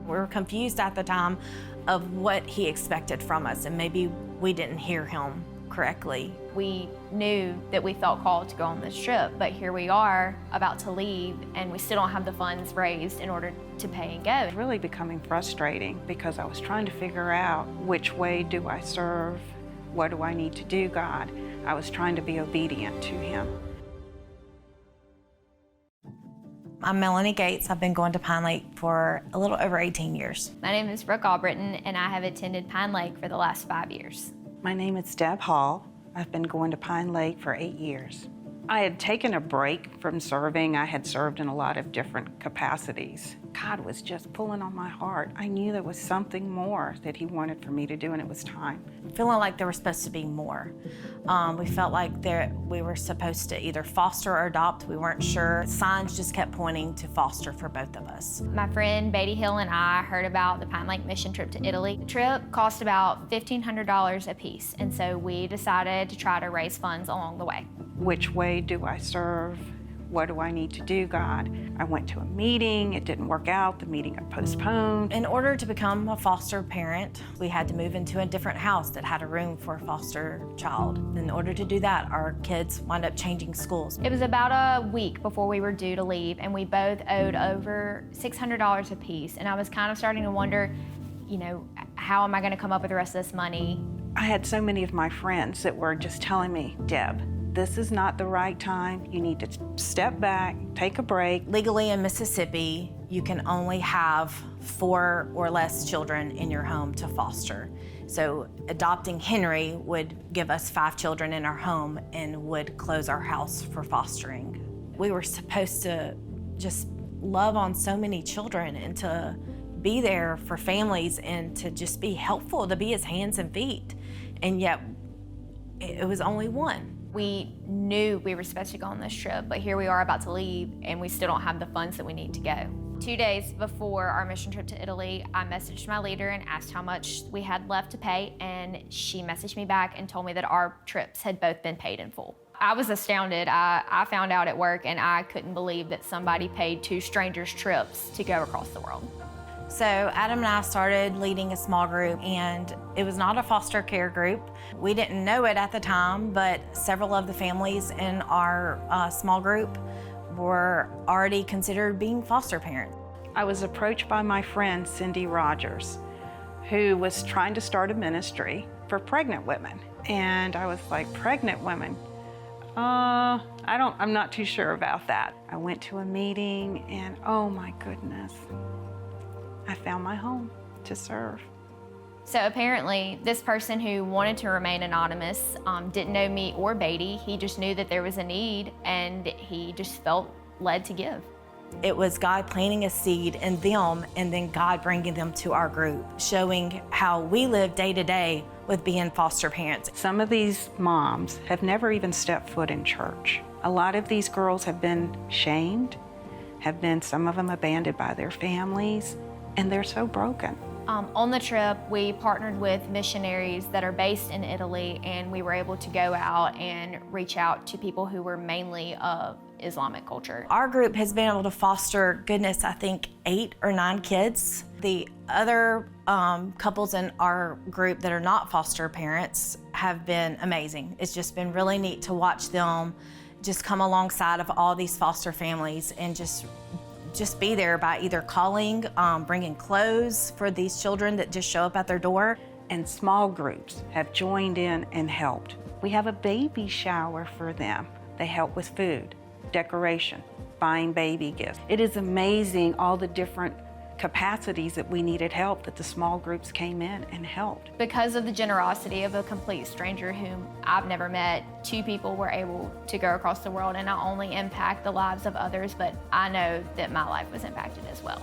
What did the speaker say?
We were confused at the time of what he expected from us, and maybe we didn't hear him correctly. We knew that we felt called to go on this trip, but here we are about to leave and we still don't have the funds raised in order to pay and go. It was really becoming frustrating because I was trying to figure out which way do I serve, what do I need to do, God. I was trying to be obedient to him. I'm Melanie Gates. I've been going to Pinelake for a little over 18 years. My name is Brooke Albritton and I have attended Pinelake for the last 5 years. My name is Deb Hall. I've been going to Pinelake for 8 years. I had taken a break from serving. I had served in a lot of different capacities. God was just pulling on my heart. I knew there was something more that he wanted for me to do, and it was time. Feeling like there was supposed to be more. We felt like we were supposed to either foster or adopt. We weren't sure. Signs just kept pointing to foster for both of us. My friend Beatty Hill and I heard about the Pinelake mission trip to Italy. The trip cost about $1,500 a piece, and so we decided to try to raise funds along the way. Which way do I serve? What do I need to do, God? I went to a meeting, it didn't work out, the meeting got postponed. In order to become a foster parent, we had to move into a different house that had a room for a foster child. In order to do that, our kids wound up changing schools. It was about a week before we were due to leave, and we both owed over $600 apiece, and I was kind of starting to wonder, how am I gonna come up with the rest of this money? I had so many of my friends that were just telling me, Deb, this is not the right time. You need to step back, take a break. Legally in Mississippi, you can only have 4 or less children in your home to foster. So adopting Henry would give us 5 children in our home and would close our house for fostering. We were supposed to just love on so many children and to be there for families and to just be helpful, to be his hands and feet. And yet it was only one. We knew we were supposed to go on this trip, but here we are about to leave and we still don't have the funds that we need to go. 2 days before our mission trip to Italy, I messaged my leader and asked how much we had left to pay, and she messaged me back and told me that our trips had both been paid in full. I was astounded. I found out at work and I couldn't believe that somebody paid 2 strangers trips to go across the world. So Adam and I started leading a small group, and it was not a foster care group. We didn't know it at the time, but several of the families in our small group were already considered being foster parents. I was approached by my friend Cindy Rogers, who was trying to start a ministry for pregnant women. And I was like, pregnant women? I'm not too sure about that. I went to a meeting and oh my goodness, I found my home to serve. So apparently, this person who wanted to remain anonymous didn't know me or Beatty. He just knew that there was a need and he just felt led to give. It was God planting a seed in them and then God bringing them to our group, showing how we live day to day with being foster parents. Some of these moms have never even stepped foot in church. A lot of these girls have been shamed, some of them abandoned by their families, and they're so broken. On the trip, we partnered with missionaries that are based in Italy, and we were able to go out and reach out to people who were mainly of Islamic culture. Our group has been able to foster, goodness, I think 8 or 9 kids. The other couples in our group that are not foster parents have been amazing. It's just been really neat to watch them just come alongside of all these foster families and just be there by either calling, bringing clothes for these children that just show up at their door. And small groups have joined in and helped. We have a baby shower for them. They help with food, decoration, buying baby gifts. It is amazing all the different capacities that we needed help that the small groups came in and helped. Because of the generosity of a complete stranger whom I've never met, 2 people were able to go across the world and not only impact the lives of others, but I know that my life was impacted as well.